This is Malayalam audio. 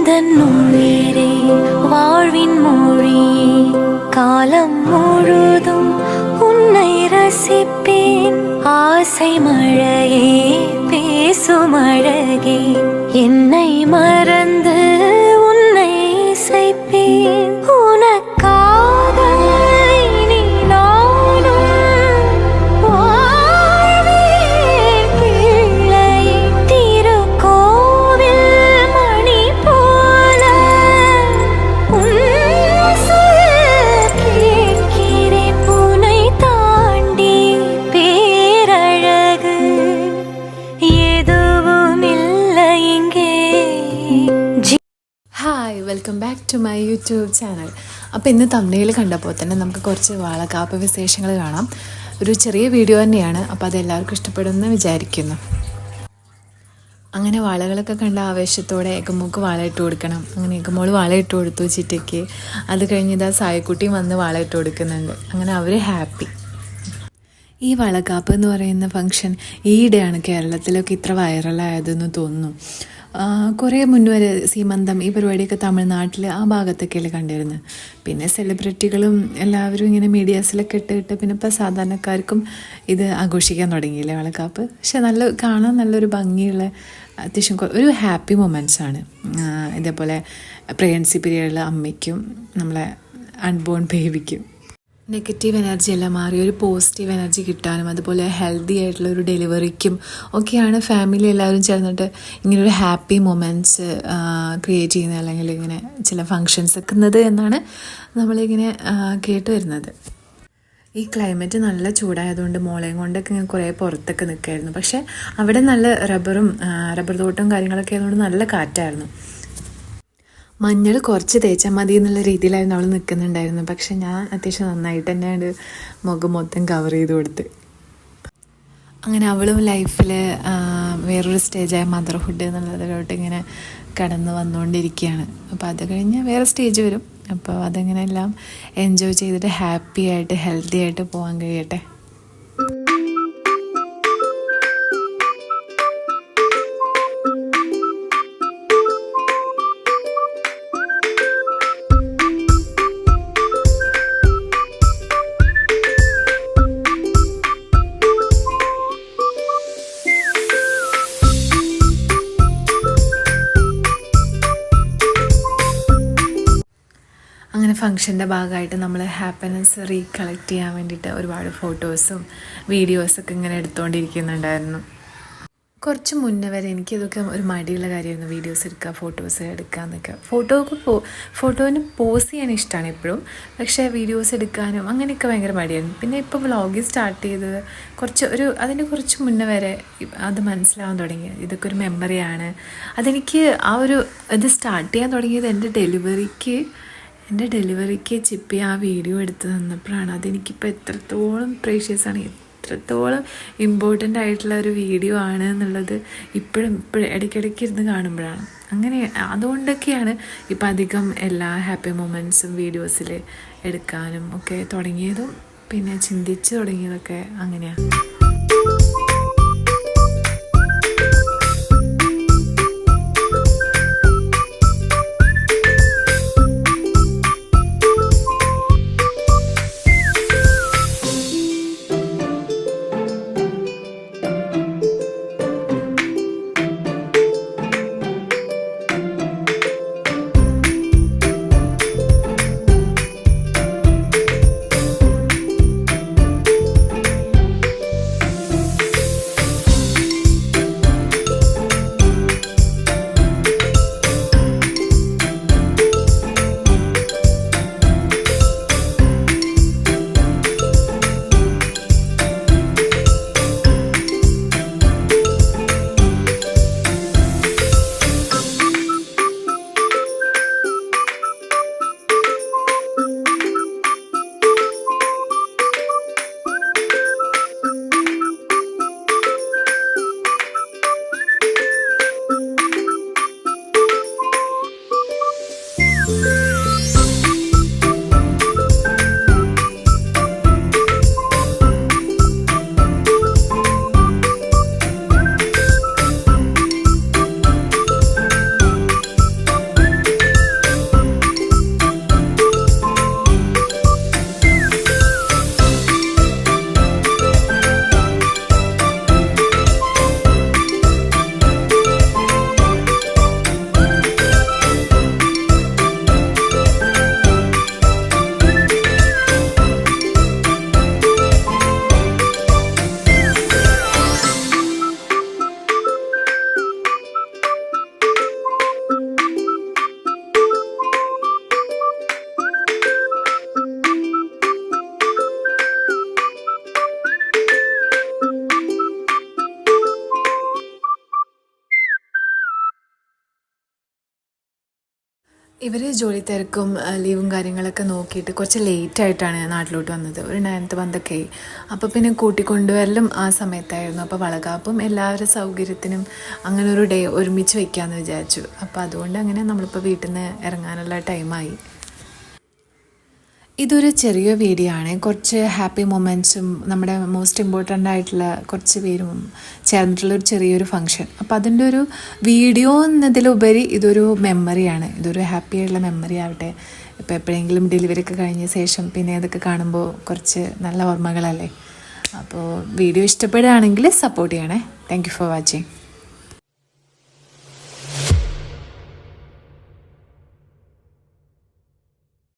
எந்தன் உயிரே வாழ்வின் மொழியே காலம் முழுதும் உன்னை ரசிப்பேன் ஆசை மழையே பேசும் அழகே என்னை மறந்து உன்னை இசைப்பேன் உனக்காக இனி நானும் வாழ்வேன் பிள்ளையே திருக்கோவில் மணி போல உன் சொல் கேட்கிறேன் உன்னை தாண்டி பேரழகு எதுவும் இல்லை இங்கே. Hi welcome back to my YouTube channel. അപ്പോൾ ഇന്ന് തമ്മിൽ കണ്ടപ്പോൾ തന്നെ നമുക്ക് കുറച്ച് വാളക്കാപ്പ് വിശേഷങ്ങൾ കാണാം. ഒരു ചെറിയ വീഡിയോ തന്നെയാണ്, അപ്പോൾ അതെല്ലാവർക്കും ഇഷ്ടപ്പെടുമെന്ന് വിചാരിക്കുന്നു. അങ്ങനെ വാളകളൊക്കെ കണ്ട ആവേശത്തോടെ ഏകമോക്ക് വാള ഇട്ട് കൊടുക്കണം. അങ്ങനെ ഏകമോള് വാള ഇട്ട് കൊടുത്തു ചിറ്റയ്ക്ക്. അത് കഴിഞ്ഞിതാ സായക്കുട്ടിയും വന്ന് വാള ഇട്ട് കൊടുക്കുന്നുണ്ട്. അങ്ങനെ അവർ ഹാപ്പി. ഈ വളക്കാപ്പ് എന്ന് പറയുന്ന ഫംഗ്ഷൻ ഈയിടെയാണ് കേരളത്തിലൊക്കെ ഇത്ര വൈറലായതെന്ന് തോന്നുന്നു. കുറേ മുന്നേ വരെ സീമന്തം ഈ പരിപാടിയൊക്കെ തമിഴ്നാട്ടിൽ ആ ഭാഗത്തൊക്കെയല്ലേ കണ്ടിരുന്നത്. പിന്നെ സെലിബ്രിറ്റികളും എല്ലാവരും ഇങ്ങനെ മീഡിയാസിലൊക്കെ ഇട്ടിട്ട് പിന്നെ ഇപ്പോൾ സാധാരണക്കാർക്കും ഇത് ആഘോഷിക്കാൻ തുടങ്ങിയില്ലേ വളക്കാപ്പ്. പക്ഷെ കാണാൻ നല്ലൊരു ഭംഗിയുള്ള അത്യാവശ്യം ഒരു ഹാപ്പി മൊമെൻറ്റ്സാണ്. ഇതേപോലെ പ്രഗ്നൻസി പീരിയഡിൽ അമ്മയ്ക്കും നമ്മളെ അൺബോൺ ബേബിക്കും നെഗറ്റീവ് എനർജി എല്ലാം മാറി ഒരു പോസിറ്റീവ് എനർജി കിട്ടാനും അതുപോലെ ഹെൽത്തി ആയിട്ടുള്ള ഒരു ഡെലിവറിക്കും ഒക്കെയാണ് ഫാമിലി എല്ലാവരും ചേർന്നിട്ട് ഇങ്ങനൊരു ഹാപ്പി മൊമെൻറ്റ്സ് ക്രിയേറ്റ് ചെയ്യുന്നത്, അല്ലെങ്കിൽ ഇങ്ങനെ ചില ഫങ്ഷൻസ് വെക്കുന്നത് എന്നാണ് നമ്മളിങ്ങനെ കേട്ട് വരുന്നത്. ഈ ക്ലൈമറ്റ് നല്ല ചൂടായതുകൊണ്ട് മോളെയും കൊണ്ടൊക്കെ ഇങ്ങനെ കുറേ പുറത്തൊക്കെ നിൽക്കുമായിരുന്നു. പക്ഷേ അവിടെ നല്ല റബ്ബർ തോട്ടവും കാര്യങ്ങളൊക്കെ ആയതുകൊണ്ട് നല്ല കാറ്റായിരുന്നു. മഞ്ഞൾ കുറച്ച് തേച്ചാൽ മതി എന്നുള്ള രീതിയിലായിരുന്നു അവൾ നിൽക്കുന്നുണ്ടായിരുന്നു. പക്ഷെ ഞാൻ അത്യാവശ്യം നന്നായിട്ട് തന്നെയാണ് മുഖം മൊത്തം കവർ ചെയ്ത് കൊടുത്ത്. അങ്ങനെ അവളും ലൈഫിൽ വേറൊരു സ്റ്റേജായ മദർഹുഡ് എന്നുള്ളതിലോട്ട് ഇങ്ങനെ കടന്ന് വന്നുകൊണ്ടിരിക്കുകയാണ്. അപ്പോൾ അത് കഴിഞ്ഞ് വേറെ സ്റ്റേജ് വരും. അപ്പോൾ അതങ്ങനെ എല്ലാം എൻജോയ് ചെയ്തിട്ട് ഹാപ്പി ആയിട്ട് ഹെൽത്തി ആയിട്ട് പോകാൻ കഴിയട്ടെ. അങ്ങനെ ഫംഗ്ഷൻ്റെ ഭാഗമായിട്ട് നമ്മൾ ഹാപ്പിനെസ് റീകളക്ട് ചെയ്യാൻ വേണ്ടിയിട്ട് ഒരുപാട് ഫോട്ടോസും വീഡിയോസൊക്കെ ഇങ്ങനെ എടുത്തുകൊണ്ടിരിക്കുന്നുണ്ടായിരുന്നു. കുറച്ച് മുന്നേ വരെ എനിക്കിതൊക്കെ ഒരു മടിയുള്ള കാര്യമായിരുന്നു, വീഡിയോസ് എടുക്കുക ഫോട്ടോസ് എടുക്കുക എന്നൊക്കെ. ഫോട്ടോന് പോസ് ചെയ്യാൻ ഇഷ്ടമാണ് എപ്പോഴും, പക്ഷേ വീഡിയോസ് എടുക്കാനും അങ്ങനെയൊക്കെ ഭയങ്കര മടിയായിരുന്നു. പിന്നെ ഇപ്പോൾ വ്ളോഗിങ് സ്റ്റാർട്ട് ചെയ്തത് അതിന് കുറച്ച് മുന്നേ വരെ അത് മനസ്സിലാവാൻ തുടങ്ങി. ഇതൊക്കെ ഒരു മെമ്മറിയാണ്. അതെനിക്ക് ഇത് സ്റ്റാർട്ട് ചെയ്യാൻ തുടങ്ങിയത് എൻ്റെ ഡെലിവറിക്ക് ചിപ്പി ആ വീഡിയോ എടുത്ത് തന്നപ്പോഴാണ്. അതെനിക്കിപ്പോൾ എത്രത്തോളം പ്രേഷ്യസ് ആണ്, എത്രത്തോളം ഇമ്പോർട്ടൻ്റ് ആയിട്ടുള്ള ഒരു വീഡിയോ ആണ് എന്നുള്ളത് ഇപ്പോഴും ഇടയ്ക്കിടയ്ക്ക് ഇരുന്ന് കാണുമ്പോഴാണ്. അങ്ങനെ അതുകൊണ്ടൊക്കെയാണ് ഇപ്പം അധികം എല്ലാ ഹാപ്പി മൊമെൻറ്റ്സും വീഡിയോസിൽ എടുക്കാനും ഒക്കെ തുടങ്ങിയതും പിന്നെ ചിന്തിച്ച് തുടങ്ങിയതൊക്കെ അങ്ങനെയാണ്. ഇവർ ജോലി തിരക്കും ലീവും കാര്യങ്ങളൊക്കെ നോക്കിയിട്ട് കുറച്ച് ലേറ്റായിട്ടാണ് നാട്ടിലോട്ട് വന്നത്. ഒരു 9th month അപ്പോൾ പിന്നെ കൂട്ടിക്കൊണ്ടുവരലും ആ സമയത്തായിരുന്നു. അപ്പോൾ വളകാപ്പും എല്ലാവരുടെ സൗകര്യത്തിനും അങ്ങനെ ഒരു ഡേ ഒരുമിച്ച് വയ്ക്കാമെന്ന് വിചാരിച്ചു. അപ്പോൾ അതുകൊണ്ട് അങ്ങനെ നമ്മളിപ്പോൾ വീട്ടിൽ നിന്ന് ഇറങ്ങാനുള്ള ടൈമായി. ഇതൊരു ചെറിയ വീഡിയോ ആണ്. കുറച്ച് ഹാപ്പി മൊമെൻറ്റ്സും നമ്മുടെ മോസ്റ്റ് ഇമ്പോർട്ടൻ്റ് ആയിട്ടുള്ള കുറച്ച് പേരും ചേർന്നിട്ടുള്ളൊരു ചെറിയൊരു ഫങ്ഷൻ. അപ്പോൾ അതിൻ്റെ ഒരു വീഡിയോ എന്നതിലുപരി ഇതൊരു മെമ്മറിയാണ്. ഇതൊരു ഹാപ്പി ആയിട്ടുള്ള മെമ്മറി ആവട്ടെ. ഇപ്പോൾ എപ്പോഴെങ്കിലും ഡെലിവറി ഒക്കെ കഴിഞ്ഞ ശേഷം പിന്നെ അതൊക്കെ കാണുമ്പോൾ കുറച്ച് നല്ല ഓർമ്മകളല്ലേ. അപ്പോൾ വീഡിയോ ഇഷ്ടപ്പെടുകയാണെങ്കിൽ സപ്പോർട്ട് ചെയ്യണേ. Thank you for watching.